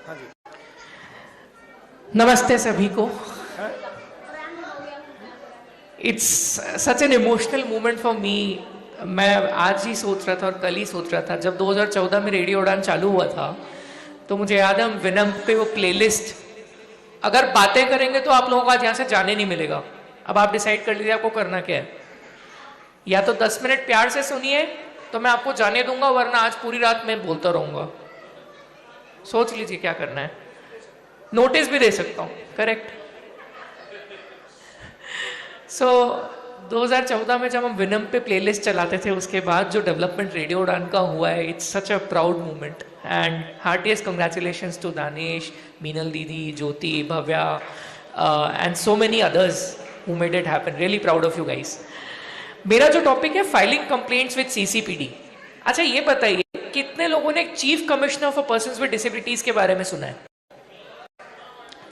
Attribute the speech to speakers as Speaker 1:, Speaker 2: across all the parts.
Speaker 1: हाँ जी।
Speaker 2: नमस्ते सभी को। It's such an emotional moment for me. मैं आज ही सोच रहा था और कल ही सोच रहा था, जब 2014 में रेडियो उड़ान चालू हुआ था तो मुझे याद है हम विनम्र पे वो प्लेलिस्ट, अगर बातें करेंगे तो आप लोगों को आज यहाँ से जाने नहीं मिलेगा। अब आप डिसाइड कर लीजिए आपको करना क्या है। या तो 10 मिनट प्यार से सुनिए तो मैं आपको जाने दूंगा, वरना आज पूरी रात मैं बोलता रहूंगा। सोच लीजिए क्या करना है। नोटिस भी दे सकता हूँ, करेक्ट। सो 2014 में जब हम विनम पे प्लेलिस्ट चलाते थे, उसके बाद जो डेवलपमेंट रेडियो उड़ान का हुआ है, it's such a proud moment and heartiest congratulations to Danish, Meenal दीदी, Jyoti, Bhavya and so many others who made it happen. Really proud of you guys. मेरा जो टॉपिक है फाइलिंग कंप्लेंट्स विद सीसीपीडी। अच्छा ये बताइए, कितने लोगों ने chief commissioner for persons with disabilities के बारे में सुना है?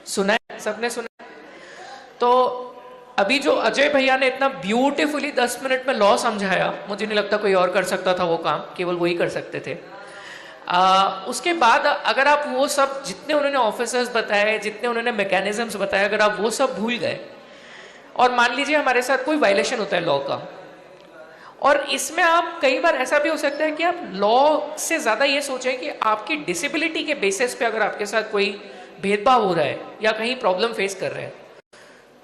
Speaker 2: सुना है? सबने सुना है? तो अभी जो अजय भैया ने इतना ब्यूटीफुली 10 मिनट में लॉ समझाया, मुझे नहीं लगता कोई और कर सकता था वो काम, केवल वही कर सकते थे। उसके बाद अगर आप वो सब जितने उन्होंने ऑफिसर्स बताए, जितने उन्होंने मैकेनिज्म्स बताए, अगर आप वो सब भूल गए और मान लीजिए हमारे साथ कोई वायलेशन होता है लॉ का, और इसमें आप कई बार ऐसा भी हो सकता है कि आप लॉ से ज़्यादा ये सोचें कि आपकी डिसेबिलिटी के बेसिस पे अगर आपके साथ कोई भेदभाव हो रहा है या कहीं प्रॉब्लम फेस कर रहे हैं,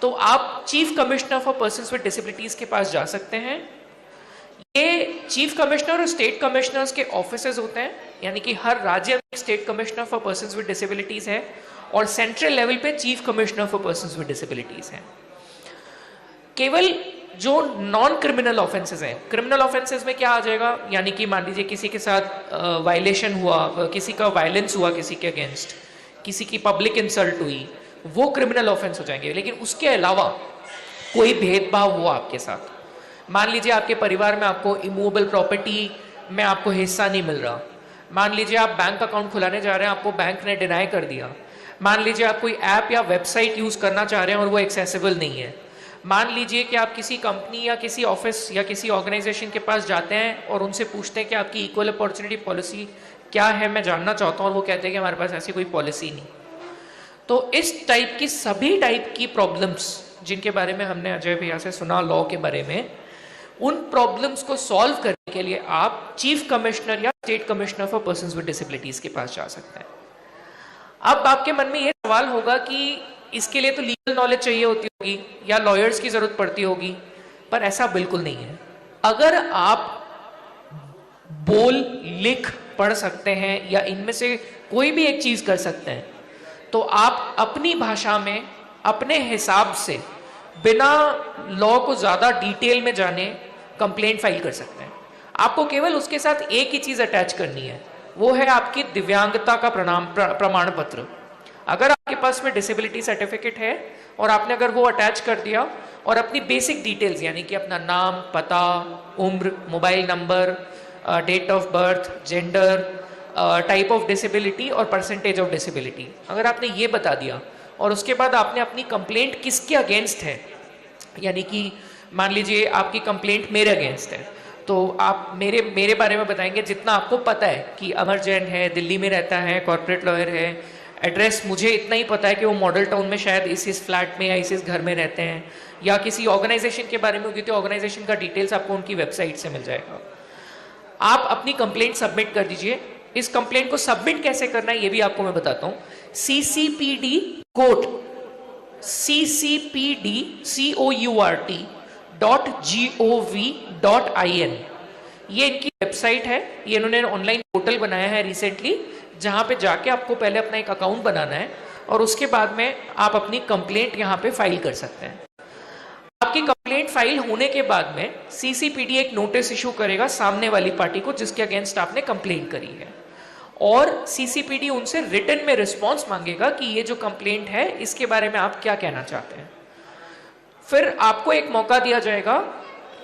Speaker 2: तो आप chief commissioner for persons with disabilities के पास जा सकते हैं। ये चीफ कमिश्नर और स्टेट कमिश्नर्स के ऑफिसेज होते हैं, यानी कि हर राज्य में state commissioner for persons with disabilities है और सेंट्रल लेवल पे chief commissioner for persons with disabilities है। केवल जो नॉन क्रिमिनल ऑफेंसेस हैं, क्रिमिनल ऑफेंसेस में क्या आ जाएगा, यानी कि मान लीजिए किसी के साथ वायलेशन हुआ, किसी का वायलेंस हुआ किसी के अगेंस्ट, किसी की पब्लिक इंसल्ट हुई, वो क्रिमिनल ऑफेंस हो जाएंगे। लेकिन उसके अलावा कोई भेदभाव हुआ आपके साथ, मान लीजिए आपके परिवार में आपको इमूवेबल प्रॉपर्टी में आपको हिस्सा नहीं मिल रहा, मान लीजिए आप बैंक अकाउंट खुलाने जा रहे हैं, आपको बैंक ने डिनाई कर दिया, मान लीजिए आप कोई ऐप या वेबसाइट यूज करना चाह रहे हैं और वो एक्सेसिबल नहीं है, मान लीजिए कि आप किसी कंपनी या किसी ऑफिस या किसी ऑर्गेनाइजेशन के पास जाते हैं और उनसे पूछते हैं कि आपकी इक्वल अपॉर्चुनिटी पॉलिसी क्या है, मैं जानना चाहता हूँ, और वो कहते हैं कि हमारे पास ऐसी कोई पॉलिसी नहीं। तो इस टाइप की सभी टाइप की प्रॉब्लम्स जिनके बारे में हमने अजय भैया से सुना लॉ के बारे में, उन प्रॉब्लम्स को सॉल्व करने के लिए आप चीफ कमिश्नर या state commissioner for persons with disabilities के पास जा सकते हैं। अब आपके मन में ये सवाल होगा कि इसके लिए तो लीगल नॉलेज चाहिए होती होगी या लॉयर्स की जरूरत पड़ती होगी, पर ऐसा बिल्कुल नहीं है। अगर आप बोल, लिख, पढ़ सकते हैं या इनमें से कोई भी एक चीज कर सकते हैं, तो आप अपनी भाषा में अपने हिसाब से बिना लॉ को ज्यादा डिटेल में जाने कंप्लेंट फाइल कर सकते हैं। आपको केवल उसके साथ एक ही चीज अटैच करनी है, वो है आपकी दिव्यांगता का प्रमाण पत्र। अगर आपके पास में डिसेबिलिटी सर्टिफिकेट है और आपने अगर वो अटैच कर दिया और अपनी बेसिक डिटेल्स, यानी कि अपना नाम, पता, उम्र, mobile number, date of birth, gender, type of disability और परसेंटेज ऑफ डिसेबिलिटी, अगर आपने ये बता दिया और उसके बाद आपने अपनी कंप्लेंट किसके अगेंस्ट है, यानी कि मान लीजिए आपकी कंप्लेंट मेरे अगेंस्ट है, तो आप मेरे बारे में बताएंगे जितना आपको पता है कि अमर जैन है, दिल्ली में रहता है, कॉर्पोरेट लॉयर है, एड्रेस मुझे इतना ही पता है कि वो मॉडल टाउन में शायद इस फ्लैट में या इस घर में रहते हैं, या किसी ऑर्गेनाइजेशन के बारे में होगी तो ऑर्गेनाइजेशन का डिटेल्स आपको उनकी वेबसाइट से मिल जाएगा। आप अपनी कंप्लेंट सबमिट कर दीजिए। इस कंप्लेंट को सबमिट कैसे करना है ये भी आपको मैं बताता हूं। CCPD कोर्ट, CCPD.court.gov.in, ये इनकी वेबसाइट है। ये इन्होंने ऑनलाइन पोर्टल बनाया है रिसेंटली, जहां पे जाके आपको पहले अपना एक अकाउंट बनाना है और उसके बाद में आप अपनी कंप्लेंट यहां पे फाइल कर सकते हैं। आपकी कंप्लेंट फाइल होने के बाद में CCPD एक नोटिस इशू करेगा सामने वाली पार्टी को जिसके अगेंस्ट आपने कंप्लेंट करी है, और CCPD उनसे रिटन में रिस्पॉन्स मांगेगा कि ये जो कंप्लेंट है इसके बारे में आप क्या कहना चाहते हैं। फिर आपको एक मौका दिया जाएगा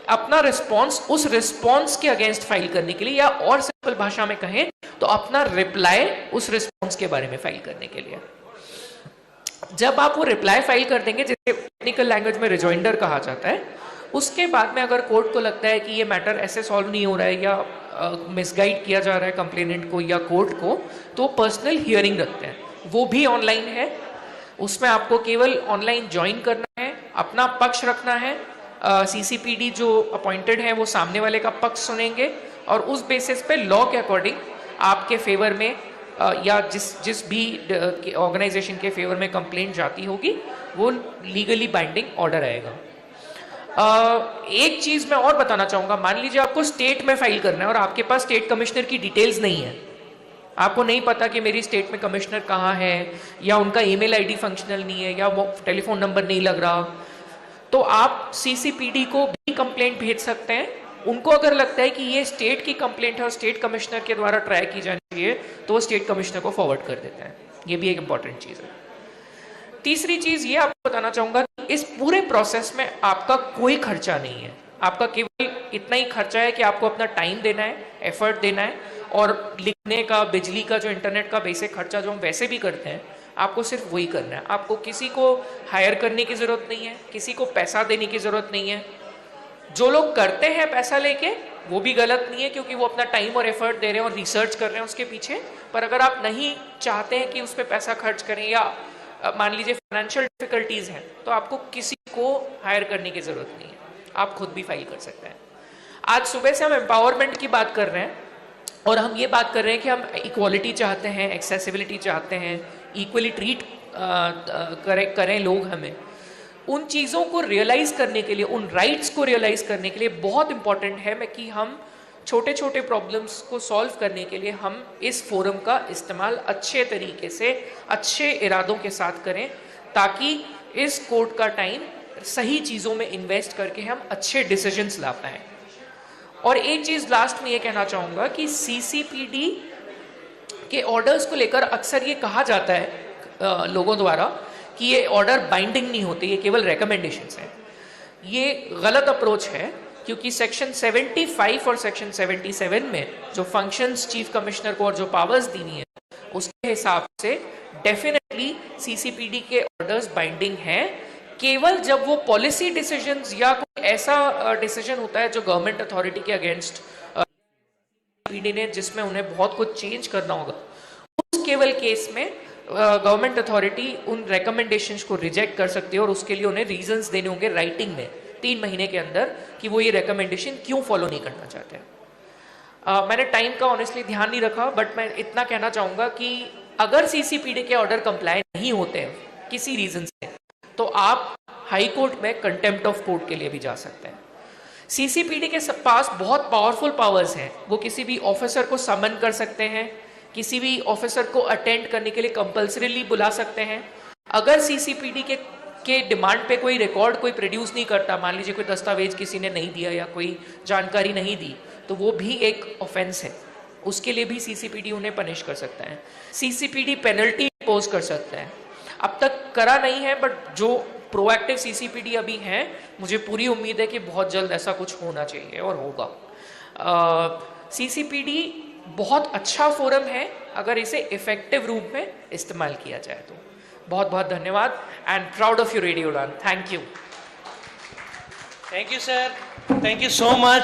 Speaker 2: अपना रिस्पॉन्स उस रिस्पॉन्स के अगेंस्ट फाइल करने के लिए, या और सिंपल भाषा में कहें तो अपना रिप्लाई उस रिस्पॉन्स के बारे में फाइल करने के लिए। जब आप वो रिप्लाई फाइल कर देंगे, जिसे टेक्निकल लैंग्वेज में रिजॉइंडर कहा जाता है, उसके बाद में अगर कोर्ट को लगता है कि ये मैटर ऐसे सॉल्व नहीं हो रहा है या मिसगाइड किया जा रहा है कंप्लेनेंट को या कोर्ट को, तो पर्सनल हियरिंग रखते हैं। वो भी ऑनलाइन है। उसमें आपको केवल ऑनलाइन ज्वाइन करना है, अपना पक्ष रखना है, सीसीपीडी जो अपॉइंटेड है वो सामने वाले का पक्ष सुनेंगे और उस बेसिस पे लॉ के अकॉर्डिंग आपके फेवर में या जिस भी ऑर्गेनाइजेशन के फेवर में कंप्लेंट जाती होगी वो लीगली बाइंडिंग ऑर्डर आएगा। एक चीज मैं और बताना चाहूंगा, मान लीजिए आपको स्टेट में फाइल करना है और आपके पास स्टेट कमिश्नर की डिटेल्स नहीं है, आपको नहीं पता कि मेरी स्टेट में कमिश्नर कहाँ है, या उनका ईमेल आईडी फंक्शनल नहीं है, या वो टेलीफोन नंबर नहीं लग रहा, तो आप सीसीपीडी को भी कंप्लेंट भेज सकते हैं। उनको अगर लगता है कि ये स्टेट की कंप्लेंट है और स्टेट कमिश्नर के द्वारा ट्राई की जानी चाहिए तो वो स्टेट कमिश्नर को फॉरवर्ड कर देते हैं। ये भी एक इंपॉर्टेंट चीज़ है। तीसरी चीज़ ये आपको बताना चाहूँगा कि इस पूरे प्रोसेस में आपका कोई खर्चा नहीं है। आपका केवल इतना ही खर्चा है कि आपको अपना टाइम देना है, एफर्ट देना है, और लिखने का, बिजली का, जो इंटरनेट का बेसिक खर्चा जो हम वैसे भी करते हैं, आपको सिर्फ वही करना है। आपको किसी को हायर करने की ज़रूरत नहीं है, किसी को पैसा देने की ज़रूरत नहीं है। जो लोग करते हैं पैसा लेके वो भी गलत नहीं है, क्योंकि वो अपना टाइम और एफर्ट दे रहे हैं और रिसर्च कर रहे हैं उसके पीछे। पर अगर आप नहीं चाहते हैं कि उस पर पैसा खर्च करें, या मान लीजिए फाइनेंशियल डिफिकल्टीज हैं, तो आपको किसी को हायर करने की ज़रूरत नहीं है, आप खुद भी फाइल कर सकते हैं। आज सुबह से हम एम्पावरमेंट की बात कर रहे हैं और हम ये बात कर रहे हैं कि हम इक्वालिटी चाहते हैं, एक्सेसिबिलिटी चाहते हैं, इक्वली ट्रीट करें लोग हमें। उन चीज़ों को रियलाइज़ करने के लिए, उन राइट्स को रियलाइज़ करने के लिए बहुत इंपॉर्टेंट है कि हम छोटे छोटे प्रॉब्लम्स को सॉल्व करने के लिए हम इस फोरम का इस्तेमाल अच्छे तरीके से, अच्छे इरादों के साथ करें, ताकि इस कोर्ट का टाइम सही चीज़ों में इन्वेस्ट करके हम अच्छे डिसीजंस ला पाएँ। और एक चीज़ लास्ट में ये कहना चाहूँगा कि सीसीपीडी के ऑर्डर्स को लेकर अक्सर ये कहा जाता है लोगों द्वारा कि ये ऑर्डर बाइंडिंग नहीं होते, ये केवल रिकमेंडेशंस हैं। ये गलत अप्रोच है, क्योंकि सेक्शन 75 और सेक्शन 77 में जो फंक्शंस चीफ कमिश्नर को और जो पावर्स दीनी है उसके हिसाब से डेफिनेटली सीसीपीडी के ऑर्डर्स बाइंडिंग हैं, केवल जब वो पॉलिसी डिसीजंस या कोई ऐसा डिसीजन होता है जो गवर्नमेंट अथॉरिटी के अगेंस्ट पीडी ने, जिसमें उन्हें बहुत कुछ चेंज करना होगा, उस केवल केस में गवर्नमेंट अथॉरिटी उन रिकमेंडेशंस को रिजेक्ट कर सकती है और उसके लिए उन्हें रीजंस देने होंगे राइटिंग में 3 महीने के अंदर कि वो ये रिकमेंडेशन क्यों फॉलो नहीं करना चाहते हैं। मैंने टाइम का ऑनेस्टली ध्यान नहीं रखा, बट मैं इतना कहना चाहूँगा कि अगर सीसीपीडी के ऑर्डर कंप्लाई नहीं होते हैं किसी रीजन से, तो आप हाई कोर्ट में कंटेम्प्ट ऑफ कोर्ट के लिए भी जा सकते हैं। सीसीपीडी के पास बहुत पावरफुल पावर्स हैं, वो किसी भी ऑफिसर को समन कर सकते हैं, किसी भी ऑफिसर को अटेंड करने के लिए कंपल्सरीली बुला सकते हैं। अगर सीसीपीडी के डिमांड पे कोई रिकॉर्ड कोई प्रोड्यूस नहीं करता, मान लीजिए कोई दस्तावेज किसी ने नहीं दिया या कोई जानकारी नहीं दी, तो वो भी एक ऑफेंस है, उसके लिए भी सीसीपीडी उन्हें पनिश कर सकता है। सीसीपीडी पेनल्टी इम्पोज कर सकता है। अब तक करा नहीं है, बट जो प्रोएक्टिव सीसीपीडी अभी हैं, मुझे पूरी उम्मीद है कि बहुत जल्द ऐसा कुछ होना चाहिए और होगा। सीसीपीडी बहुत अच्छा फोरम है अगर इसे इफेक्टिव रूप में इस्तेमाल किया जाए तो। बहुत बहुत धन्यवाद and proud of you radio Udaan. Thank you.
Speaker 1: Thank you sir, thank you so much.